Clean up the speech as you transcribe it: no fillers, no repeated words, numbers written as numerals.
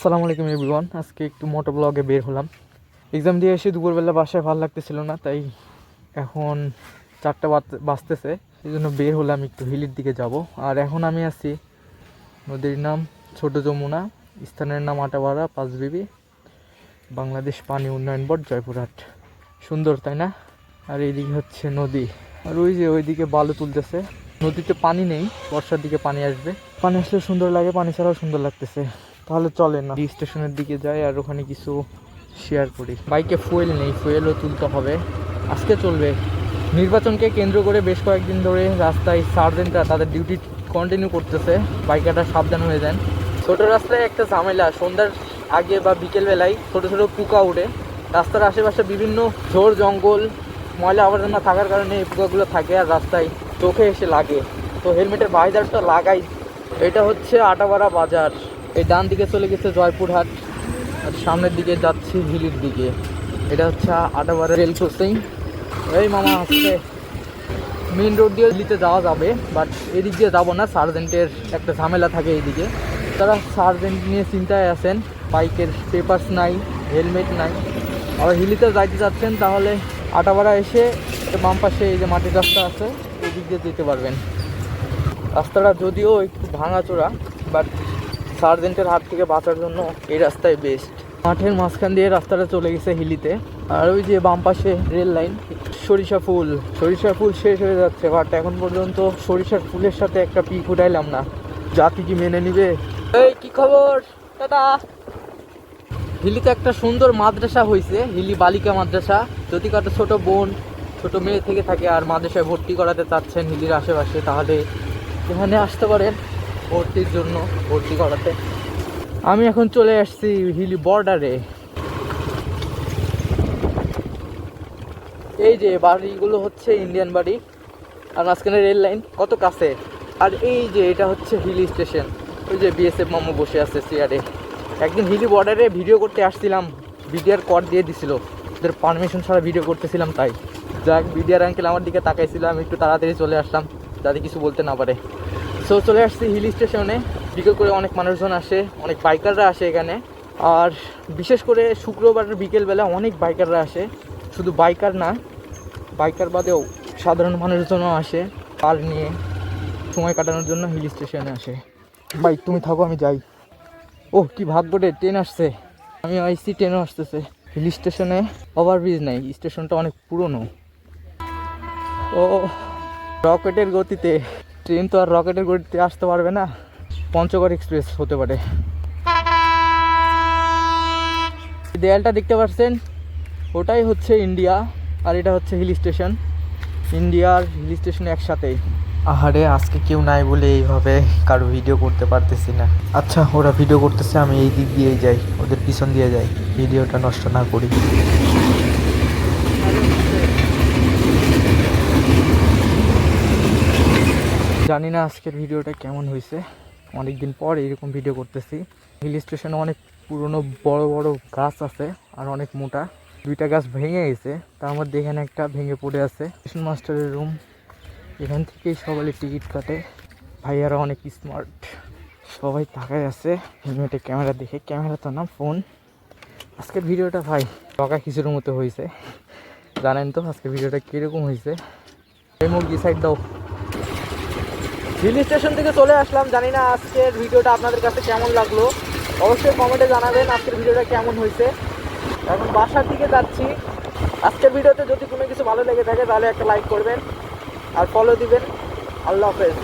আসসালামু আলাইকুম এভরিওয়ান। আজকে একটু মোটো ব্লগে বের হলাম। এক্সাম দিয়ে এসে দুপুরবেলা বাসায় ভালো লাগতেছিল না, তাই এখন 4টা বাজতেছে, সেই জন্য বের হলাম একটু হিলির দিকে যাব। আর এখন আমি আছি, নদীর নাম ছোট যমুনা, স্থানের নাম আটাপাড়া পাঁচবিবি, বাংলাদেশ পানি উন্নয়ন বোর্ড, জয়পুরহাট। সুন্দর তাই না? আর এইদিকে হচ্ছে নদী, আর ওই যে ওইদিকে বালু তুলতেছে। নদীতে পানি নেই, বর্ষার দিকে পানি আসবে। পানি আসলে সুন্দর লাগে, পানি ছাড়াও সুন্দর লাগতেছে। তাহলে চলে না স্টেশনের দিকে যাই আর ওখানে কিছু শেয়ার করি। বাইকে ফুয়েল নেই, ফুয়েলও তুলতে হবে। আজকে চলবে। নির্বাচনকে কেন্দ্র করে বেশ কয়েকদিন ধরে রাস্তায় সার্জেন্টরা তাদের ডিউটি কন্টিনিউ করতেছে। বাইকাররা সাবধান হয়ে যান। ছোট রাস্তায় একটা ঝামেলা, সন্ধ্যার আগে বা বিকেলবেলায় ছোট ছোট পোকা উঠে। রাস্তার আশেপাশে বিভিন্ন ঝোড় জঙ্গল, ময়লা আবর্জনা থাকার কারণে এই পোকাগুলো থাকে আর রাস্তায় চোখে এসে লাগে। তো হেলমেটের ভাইজারটা লাগাই। এটা হচ্ছে আটাপাড়া বাজার। এই ডান দিকে চলে গেছে জয়পুরহাট, আর সামনের দিকে যাচ্ছি হিলির দিকে। এটা হচ্ছে আটাপাড়া রেল ক্রসিং। এই মামা আসছে। মেন রোড দিয়ে হিলিতে যাওয়া যাবে, বাট এদিক দিয়ে যাবো না, সার্জেন্টের একটা ঝামেলা থাকে এইদিকে। তারা সার্জেন্ট নিয়ে চিন্তায় আছেন, বাইকের পেপারস নাই, হেলমেট নাই। আবার হিলিতে যাইতে চাচ্ছেন তাহলে আটাপাড়া এসে বাম পাশে এই যে মাটির রাস্তা আছে, এই দিক দিয়ে যেতে পারবেন। রাস্তাটা যদিও একটু ভাঙাচোরা, বাট সার্জেন্টের হাত থেকে বাঁচার জন্য এই রাস্তায় বেস্ট। মাঠের মাঝখান দিয়ে রাস্তাটা চলে গেছে হিলিতে। আর ওই যে বাম পাশে রেল লাইন। সরিষা ফুল শেষ হয়ে যাচ্ছে, বাট এখন পর্যন্ত সরিষার ফুলের সাথে একটা পিক উঠাইলাম না। জাতি কি মেনে নিবে? এই কি খবর দাদা? হিলিতে একটা সুন্দর মাদ্রাসা হয়েছে, হিলি বালিকা মাদ্রাসা। যদি কারো ছোট বোন ছোট মেয়ে থেকে থাকে আর মাদ্রাসায় ভর্তি করাতে চাচ্ছেন হিলির আশেপাশে, তাহলে এখানে আসতে পারেন ভর্তির জন্য, ভর্তি করাতে। আমি এখন চলে আসছি হিলি বর্ডারে। এই যে বাড়িগুলো হচ্ছে ইন্ডিয়ান বাড়ি, আর মাঝখানে রেল লাইন কত কাছে। আর এই যে এটা হচ্ছে হিলি স্টেশন। ওই যে বিএসএফ মামু বসে আছে চেয়ারে। একদিন হিলি বর্ডারে ভিডিও করতে আসছিলাম, বিডিআর কর দিয়ে দিছিল, ওদের পারমিশন ছাড়া ভিডিও করতেছিলাম। তাই যাক, বিডিআর আঙ্কেল আমার দিকে তাকাইছিল, আমি একটু তাড়াতাড়ি চলে আসলাম যাতে কিছু বলতে না পারে। সো চলে আসছি হিলি স্টেশনে। বিকেল করে অনেক মানুষজন আসে, অনেক বাইকাররা আসে এখানে। আর বিশেষ করে শুক্রবার বিকেলবেলা অনেক বাইকাররা আসে। শুধু বাইকার না, বাইকার বাদেও সাধারণ মানুষজনও আসে কার নিয়ে সময় কাটানোর জন্য হিল স্টেশনে আসে। বাইক তুমি থাকো, আমি যাই। ওহ কি ভাগ্য রে, ট্রেন আসছে। আমি আইসি, ট্রেনও আসতেছে। হিল স্টেশনে ওভারব্রিজ নাই, স্টেশনটা অনেক পুরনো। ও রকেটের গতিতে ট্রেন তো আর রকেটের গতিতে আসতে পারবে না, পঞ্চগড় এক্সপ্রেস হতে পারে। দেয়ালটা দেখতে পাচ্ছেন, ওটাই হচ্ছে ইন্ডিয়া, আর এটা হচ্ছে হিল স্টেশন। ইন্ডিয়া আর হিল স্টেশন একসাথেই। আহারে, আজকে কেউ নাই বলে এইভাবে কারো ভিডিও করতে পারতেছি না। আচ্ছা, ওরা ভিডিও করতেছে, আমি এই দিক দিয়েই যাই, ওদের পিছন দিয়ে যাই, ভিডিওটা নষ্ট না করি। জানি না আজকের ভিডিওটা কেমন হয়েছে, অনেকদিন পর এইরকম ভিডিও করতেছি। হিল স্টেশনে অনেক পুরনো বড় বড় গাছ আছে, আর অনেক মোটা। 2টা গাছ ভেঙে গেছে, তার মধ্যে এখানে একটা ভেঙে পড়ে আছে। স্টেশন মাস্টারের রুম, এখান থেকেই সকালে টিকিট কাটে। ভাইয়ারা অনেক স্মার্ট, সবাই তাকায় আছে হেলমেটে ক্যামেরা দেখে। ক্যামেরা তো না, ফোন। আজকের ভিডিওটা ভাই টকা কিছুর মতো হয়েছে। জানেন তো আজকের ভিডিওটা কীরকম হয়েছে। এই মুরগি সাইড দাও। হিল স্টেশন থেকে চলে আসলাম। জানি না আজকের ভিডিওটা আপনাদের কাছে কেমন লাগলো, অবশ্যই কমেন্টে জানাবেন আজকের ভিডিওটা কেমন হয়েছে। এখন বাসার দিকে যাচ্ছি। আজকের ভিডিওতে যদি কোনো কিছু ভালো লেগে থাকে তাহলে একটা লাইক করবেন আর ফলো দিবেন। আল্লাহ হাফেজ।